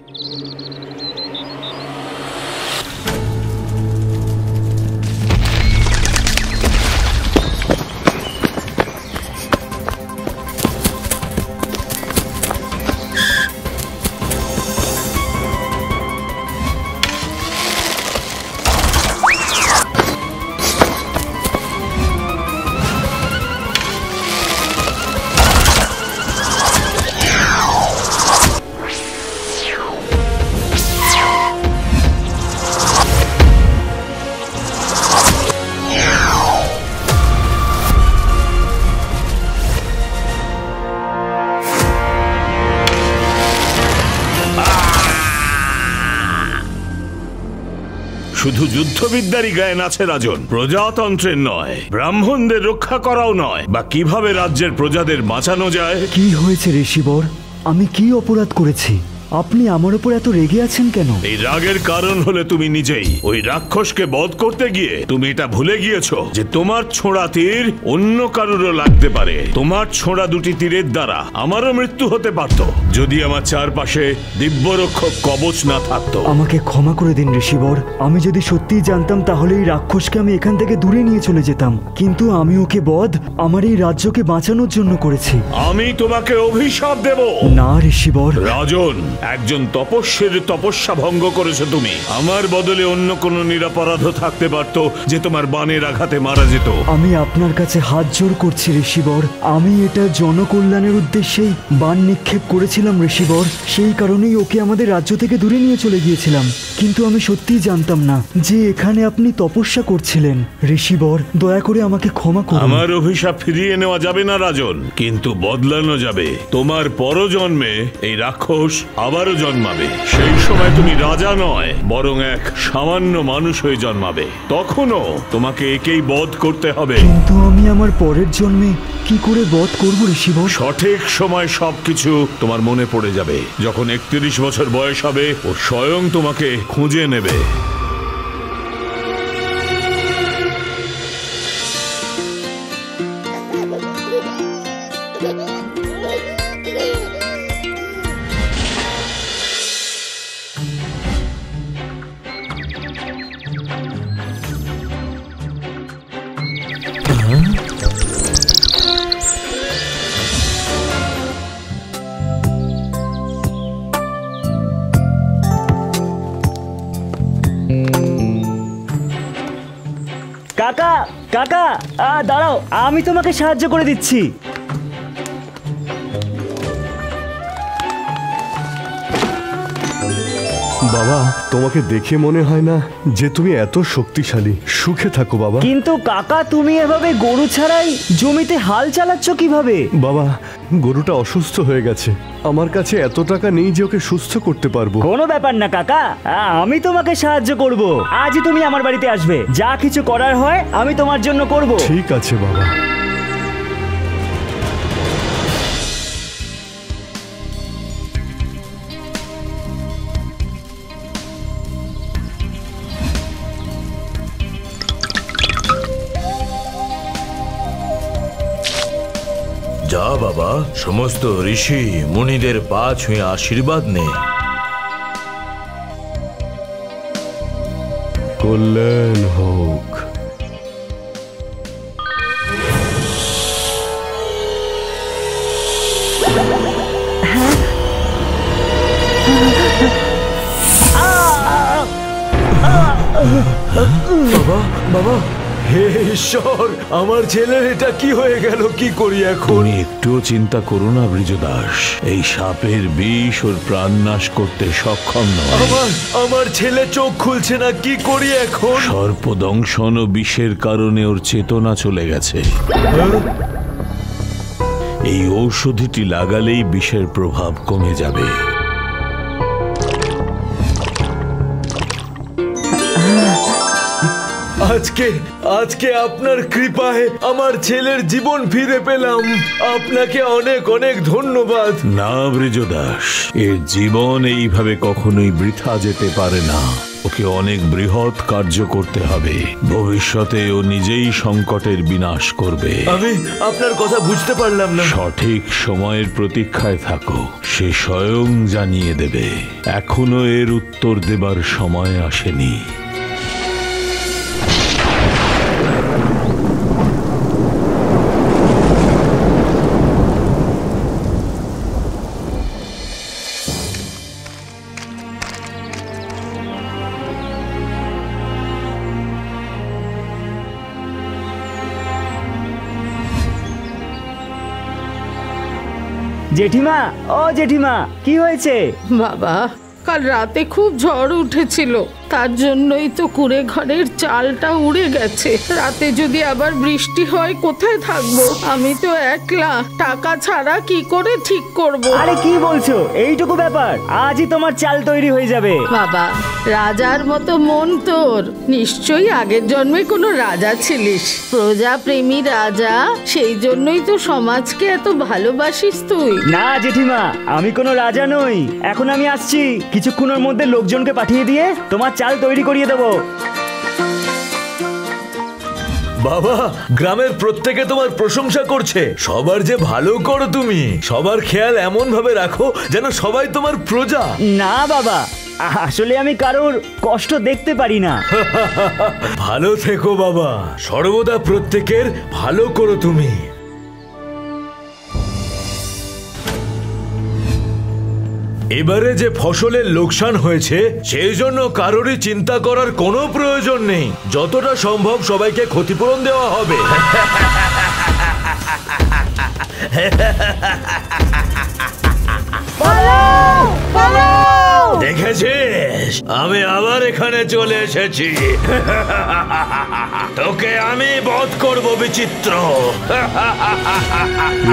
শুধু যুদ্ধবিদ্যারই জ্ঞান আছে রাজন, প্রজাতন্ত্রের নয়, ব্রাহ্মণদের রক্ষা করাও নয়, বা কিভাবে রাজ্যের প্রজাদের বাঁচানো যায়। কি হয়েছে ঋষিবর? আমি কি অপরাধ করেছি? আপনি আমার উপর এত রেগে আছেন কেন? এই রাগের কারণ হলে তুমি নিজেই। ওই রাক্ষসকে বধ করতে গিয়ে তুমি এটা ভুলে গিয়েছো যে তোমার ছোড়া তীর অন্য কারোরও লাগতে পারে। তোমার ছোড়া দুটি তীরের দ্বারা আমারও মৃত্যু হতে পারত যদি আমার চারপাশে দিব্যরক্ষক কবচ না থাকতো। আমাকে ক্ষমা করে দিন ঋষিবর। আমি যদি সত্যিই জানতাম তাহলে এই রাক্ষসকে আমি এখান থেকে দূরে নিয়ে চলে যেতাম, কিন্তু আমি ওকে বধ আমার এই রাজ্যকে বাঁচানোর জন্য করেছি। আমি তোমাকে অভিশাপ দেব। না ঋষিবর। রাজন, একজন তপস্বীর তপস্যা ভঙ্গ করেছো তুমি। আমার বদলে অন্য কোনো নিরপরাধ থাকতে পারত যে তোমার বাণের আঘাতে মারা যেত। আমি আপনার কাছে হাত জোড় করছি ঋষিবর। আমি এটা জনকল্যাণের উদ্দেশ্যেই বাণ নিক্ষেপ করেছিলাম ঋষিবর। সেই কারণেই ওকে আমাদের রাজ্য থেকে দূরে নিয়ে চলে গিয়েছিলাম, কিন্তু আমি সত্যিই জানতাম না যে এখানে আপনি তপস্যা করছিলেন। ঋষিবর, দয়া করে আমাকে ক্ষমা করুন। আমার অভিশাপ ফিরিয়ে নেওয়া যাবে না রাজন, কিন্তু বদলানো যাবে। তোমার পরজন্মে এই রাক্ষস আবারও জন্মাবে। সেই সময় তুমি রাজা নয়, বরং এক সামান্য মানুষ হয়ে জন্মাবে। তখনও তোমাকে একেই বধ করতে হবে। কিন্তু আমি আমার পরের জন্মে কি করে বধ করব ঋষিবর? সঠিক সময় সবকিছু তোমার মনে পড়ে যাবে। যখন 31 বছর বয়স হবে, ও স্বয়ং তোমাকে খুঁজে নেবে। কাকা, কাকা, দাঁড়াও, আমি তোমাকে সাহায্য করে দিচ্ছি। বাবা, তোমাকে দেখে মনে হয় না যে তুমি এত শক্তিশালী। সুখে থাকো বাবা। কিন্তু কাকা, তুমি এভাবে গরু ছাড়াই জমিতে হাল চালাচ্ছ কিভাবে? বাবা, গরুটা অসুস্থ হয়ে গেছে। আমার কাছে এত টাকা নেই যে ওকে সুস্থ করতে পারবো। কোনো ব্যাপার না কাকা, আমি তোমাকে সাহায্য করব। আজই তুমি আমার বাড়িতে আসবে, যা কিছু করার হয় আমি তোমার জন্য করব। ঠিক আছে বাবা। যা বাবা, সমস্ত ঋষি মুনিদের পা ছুঁয়ে আশীর্বাদ নে। কল্যাণ হোক। বাবা, বাবা, হে ঈশ্বর, আমার ছেলের এটা কি হয়ে গেল? কি করি এখন? তুমি একটুও চিন্তা করো না বৃজদাস, এই সাপের বিষ ওর প্রাণ নাশ করতে সক্ষম নয়। আমার ছেলে চোখ খুলছে না, কি করি এখন? সর্পদংশন ও বিষের কারণে ওর চেতনা চলে গেছে। এই ঔষধিটি লাগালেই বিষের প্রভাব কমে যাবে। আজকে আপনার কৃপায় আমার ছেলের জীবন ফিরে পেলাম। আপনাকে অনেক অনেক ধন্যবাদ। না বৃজদাস, এর জীবন এইভাবে কখনোই বৃথা যেতে পারে না। ওকে অনেক বৃহৎ কার্য করতে হবে। ভবিষ্যতে ও নিজেই সংকটের বিনাশ করবে। আমি আপনার কথা বুঝতে পারলাম না। সঠিক সময়ের প্রতীক্ষায় থাকো, সে স্বয়ং জানিয়ে দেবে। এখনো এর উত্তর দেবার সময় আসেনি। জেঠিমা, ও জেঠিমা, কি হয়েছে? বাবা, কাল রাতে খুব ঝড় উঠেছিল, তার জন্যই তো কুড়ে ঘরের চালটা উড়ে গেছে। রাতে যদি আবার বৃষ্টি হয় কোথায় থাকবো? আমি তো একলা, টাকা ছাড়া কি করে ঠিক করব? আরে কি বলছো? এইটুকু ব্যাপার, আজই তোমার চাল তৈরি হয়ে যাবে। বাবা, রাজার মতো মন তোর, নিশ্চয়ই আগের জন্মে কোনো রাজা ছিলিস, প্রজাপ্রেমী রাজা, সেই জন্যই তো সমাজকে এত ভালোবাসিস তুই। না জেঠিমা, আমি কোনো রাজা নই। এখন আমি আসছি, কিছুক্ষণের মধ্যে লোকজনকে পাঠিয়ে দিয়ে তোমার চাল তৈরি করিয়ে দেবো। বাবা, গ্রামের প্রত্যেকে তোমার প্রশংসা করছে। সবার যে ভালো করো তুমি, সবার খেয়াল এমন ভাবে রাখো যেন সবাই তোমার প্রজা। না বাবা, আসলে আমি কারোর কষ্ট দেখতে পারি না। ভালো থেকো বাবা, সর্বদা প্রত্যেকের ভালো করো তুমি। এবারে যে ফসলের লোকসান হয়েছে সেই জন্য কারোরই চিন্তা করার কোনো প্রয়োজন নেই। যতটা সম্ভব সবাইকে ক্ষতিপূরণ দেওয়া হবে। দেখেছিস, আমি আবার এখানে চলে এসেছি। তোকে আমি বধ করব বিচিত্র।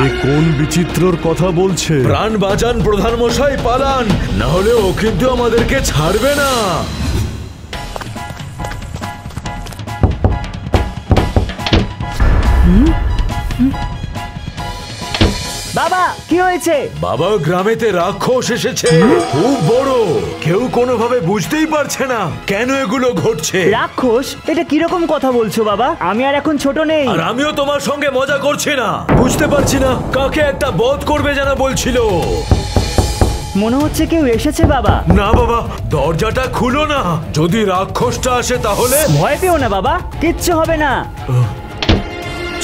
এ কোন বিচিত্রর কথা বলছে? প্রাণ বাঁচান প্রধান মশাই, পালান, না হলে ও কিন্তু আমাদেরকে ছাড়বে না। বাবা, কি হয়েছে? বাবা, গ্রামেতে রাক্ষস এসেছে, খুব বড়। কেউ কোনোভাবে বুঝতেই পারছে না কেন এগুলো ঘটছে। রাক্ষস? এটা কিরকম কথা বলছো বাবা? আমি আর এখন ছোট নেই। আর আমিও তোমার সঙ্গে মজা করছি না। বুঝতে পারছি না কাকে একটা বধ করবে যেন বলছিল। মনে হচ্ছে কেউ এসেছে বাবা। না বাবা, দরজাটা খুলো না। যদি রাক্ষসটা আসে তাহলে? ভয় পেও না বাবা, কিচ্ছু হবে না।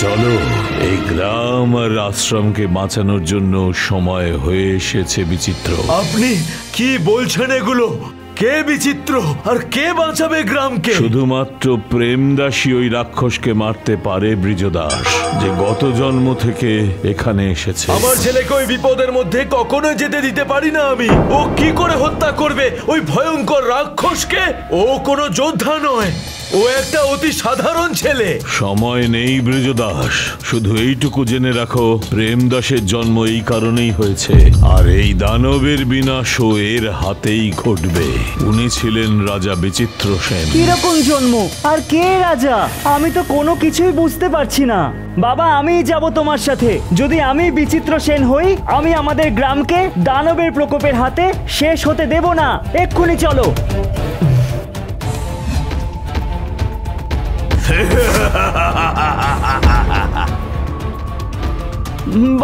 চলো, এই গ্রাম আর আশ্রমকে বাঁচানোর জন্য সময় হয়ে এসেছে বিচিত্র। আপনি কি বলছেন এগুলো? কে বিচিত্র আর কে বাঁচাবে গ্রামকে? শুধুমাত্র প্রেমদাসী ওই রাক্ষসকে মারতে পারে বৃজদাস, যে গত জন্ম থেকে এখানে এসেছে। আমার ছেলেকে ওই বিপদের মধ্যে কখনো যেতে দিতে পারি না আমি। ও কি করে হত্যা করবে ওই ভয়ঙ্কর রাক্ষসকে? ও কোনো যোদ্ধা নয়, ও একটা অতি সাধারণ ছেলে। সময় নেই বৃজদাস, শুধু এইটুকু জেনে রাখো, প্রেমদাসের জন্ম এই কারণেই হয়েছে, আর এই দানবের বিনাশও এর হাতেই ঘটবে। উনি ছিলেন রাজা বিচিত্র সেন। কিরকম জন্ম আর কে রাজা? আমি তো কোনো কিছুই বুঝতে পারছি না। বাবা, আমি যাব তোমার সাথে। যদি আমি বিচিত্র সেন হই, আমি আমাদের গ্রামকে দানবের প্রকোপের হাতে শেষ হতে দেব না। এক্ষুনি চলো।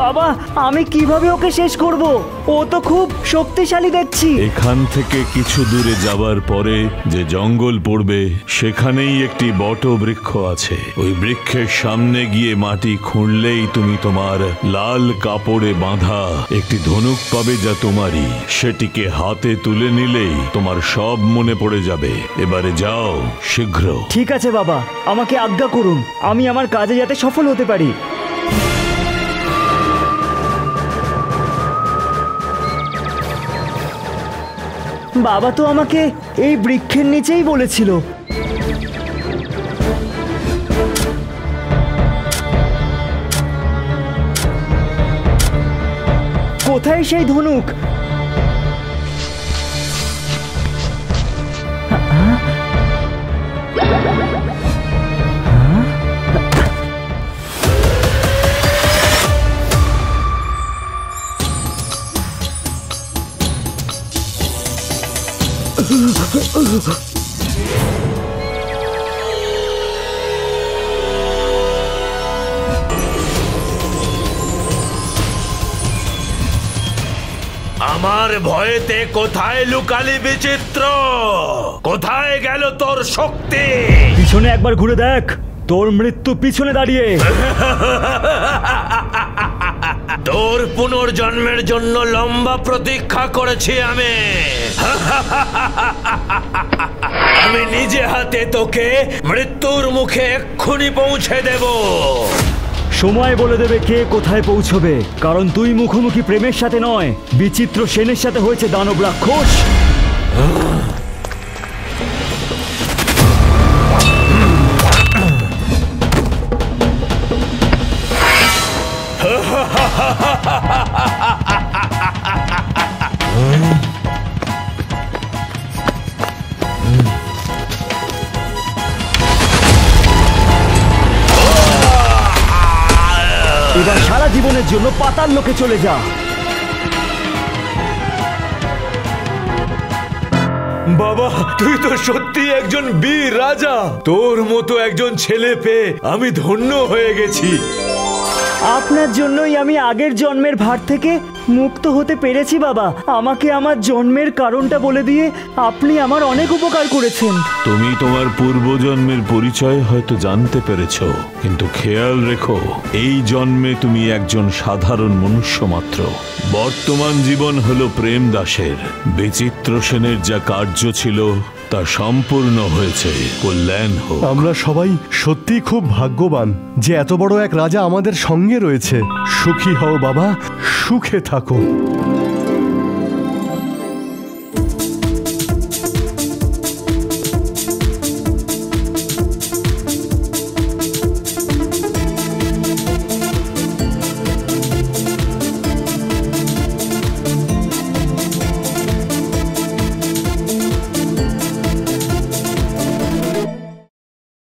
বাবা, আমি কিভাবে ওকে শেষ করব? ও তো খুব শক্তিশালী দেখছি। এখান থেকে কিছু দূরে যাবার পরে যে জঙ্গল পড়বে, সেখানেই একটি বট বৃক্ষ আছে। ওই বৃক্ষের সামনে গিয়ে মাটি খুঁড়লেই তুমি তোমার লাল কাপড়ে বাঁধা একটি ধনুক পাবে, যা তোমারই। সেটিকে হাতে তুলে নিলেই তোমার সব মনে পড়ে যাবে। এবারে যাও, শীঘ্র। ঠিক আছে বাবা, আমাকে আজ্ঞা করুন, আমি আমার কাজে যাতে সফল হতে পারি। বাবা তো আমাকে এই বৃক্ষের নিচেই বলেছিল। কোথায় সেই ধনুক? আমার ভয়েতে কোথায় লুকালি বিচিত্র? কোথায় গেল তোর শক্তি? পিছনে একবার ঘুরে দেখ, তোর মৃত্যু পিছনে দাঁড়িয়ে। তোর পুনর্জন্মের জন্য লম্বা প্রতীক্ষা করেছি আমি। আমি নিজে হাতে তোকে মৃত্যুর মুখে এক্ষুনি পৌঁছে দেব। সময় বলে দেবে কে কোথায় পৌঁছবে, কারণ তুই মুখোমুখি প্রেমের সাথে নয়, বিচিত্র সেনের সাথে হয়েছে দানব রাক্ষস। এবার সারা জীবনের জন্য পাতাল লোকে চলে যা। বাবা, তুই তো সত্যি একজন বীর রাজা। তোর মতো একজন ছেলে পেয়ে আমি ধন্য হয়ে গেছি। আপনার জন্যই আমি আগের জন্মের ভার থেকে মুক্ত হতে পেরেছি বাবা। আমাকে আমার জন্মের কারণটা বলে দিয়ে আপনি আমার অনেক উপকার করেছেন। তুমি তোমার পূর্বজন্মের পরিচয় হয়তো জানতে পেরেছ, কিন্তু খেয়াল রেখো এই জন্মে তুমি একজন সাধারণ মনুষ্য মাত্র। বর্তমান জীবন হলো প্রেম দাসের। বিচিত্র সেনের যা কার্য ছিল তা সম্পূর্ণ হয়েছে। কল্যাণ হোক। আমরা সবাই সত্যি খুব ভাগ্যবান যে এত বড় এক রাজা আমাদের সঙ্গে রয়েছে। সুখী হও বাবা, সুখে থাকো।